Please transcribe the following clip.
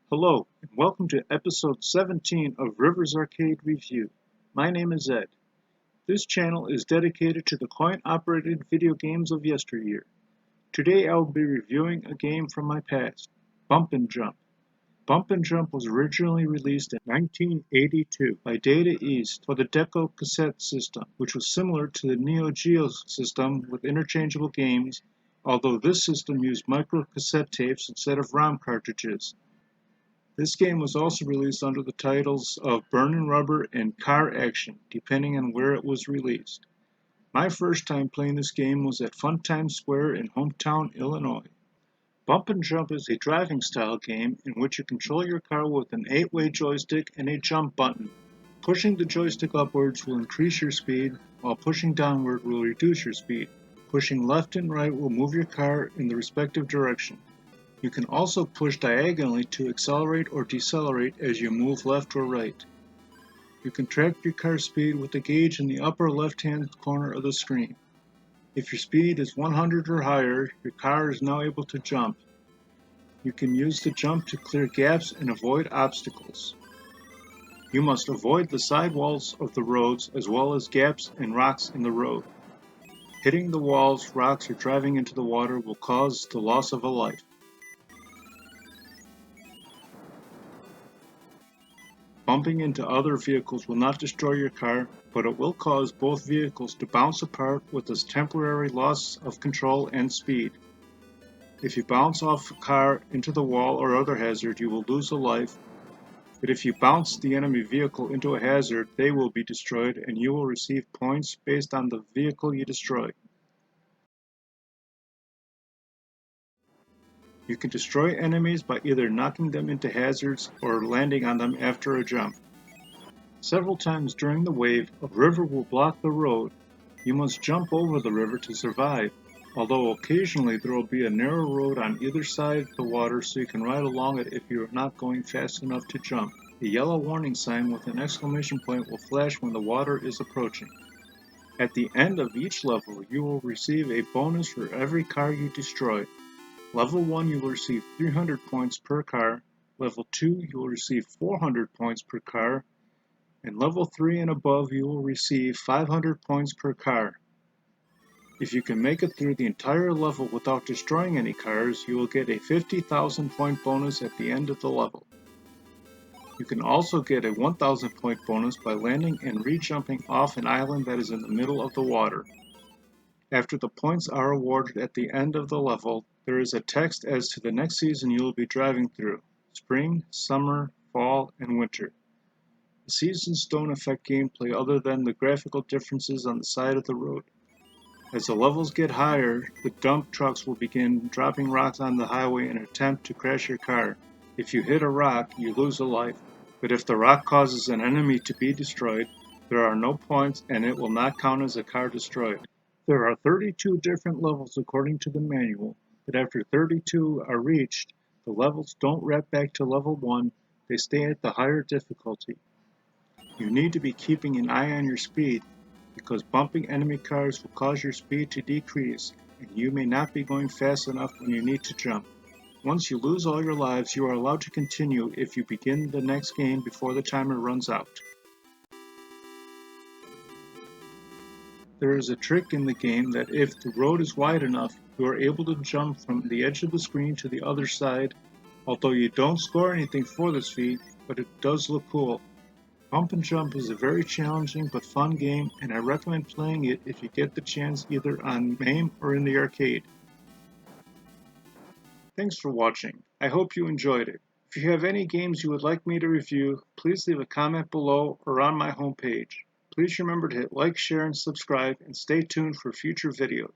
Hello, and welcome to episode 17 of Rivers Arcade Review. My name is Ed. This channel is dedicated to the coin-operated video games of yesteryear. Today I will be reviewing a game from my past, Bump and Jump. Bump and Jump was originally released in 1982 by Data East for the Deco cassette system, which was similar to the Neo Geo system with interchangeable games, although this system used micro-cassette tapes instead of ROM cartridges. This game was also released under the titles of Burnin' Rubber and Car Action, depending on where it was released. My first time playing this game was at Funtime Square in hometown Illinois. Bump and Jump is a driving style game in which you control your car with an 8-way joystick and a jump button. Pushing the joystick upwards will increase your speed, while pushing downward will reduce your speed. Pushing left and right will move your car in the respective direction. You can also push diagonally to accelerate or decelerate as you move left or right. You can track your car's speed with the gauge in the upper left-hand corner of the screen. If your speed is 100 or higher, your car is now able to jump. You can use the jump to clear gaps and avoid obstacles. You must avoid the side walls of the roads as well as gaps and rocks in the road. Hitting the walls, rocks, or driving into the water will cause the loss of a life. Bumping into other vehicles will not destroy your car, but it will cause both vehicles to bounce apart with a temporary loss of control and speed. If you bounce off a car into the wall or other hazard, you will lose a life, but if you bounce the enemy vehicle into a hazard, they will be destroyed and you will receive points based on the vehicle you destroy. You can destroy enemies by either knocking them into hazards or landing on them after a jump. Several times during the wave, a river will block the road. You must jump over the river to survive, although occasionally there will be a narrow road on either side of the water so you can ride along it if you are not going fast enough to jump. A yellow warning sign with an exclamation point will flash when the water is approaching. At the end of each level, you will receive a bonus for every car you destroy. Level 1 you will receive 300 points per car, Level 2 you will receive 400 points per car, and Level 3 and above you will receive 500 points per car. If you can make it through the entire level without destroying any cars, you will get a 50,000 point bonus at the end of the level. You can also get a 1,000 point bonus by landing and re-jumping off an island that is in the middle of the water. After the points are awarded at the end of the level, there is a text as to the next season you will be driving through: spring, summer, fall, and winter. The seasons don't affect gameplay other than the graphical differences on the side of the road. As the levels get higher, the dump trucks will begin dropping rocks on the highway in an attempt to crash your car. If you hit a rock, you lose a life, but if the rock causes an enemy to be destroyed, there are no points and it will not count as a car destroyed. There are 32 different levels according to the manual, but after 32 are reached, the levels don't wrap back to level 1, they stay at the higher difficulty. You need to be keeping an eye on your speed, because bumping enemy cars will cause your speed to decrease, and you may not be going fast enough when you need to jump. Once you lose all your lives, you are allowed to continue if you begin the next game before the timer runs out. There is a trick in the game that if the road is wide enough, you are able to jump from the edge of the screen to the other side, although you don't score anything for this feat, but it does look cool. Bump and Jump is a very challenging but fun game, and I recommend playing it if you get the chance either on MAME or in the arcade. Thanks for watching. I hope you enjoyed it. If you have any games you would like me to review, please leave a comment below or on my homepage. Please remember to hit like, share, and subscribe, and stay tuned for future videos.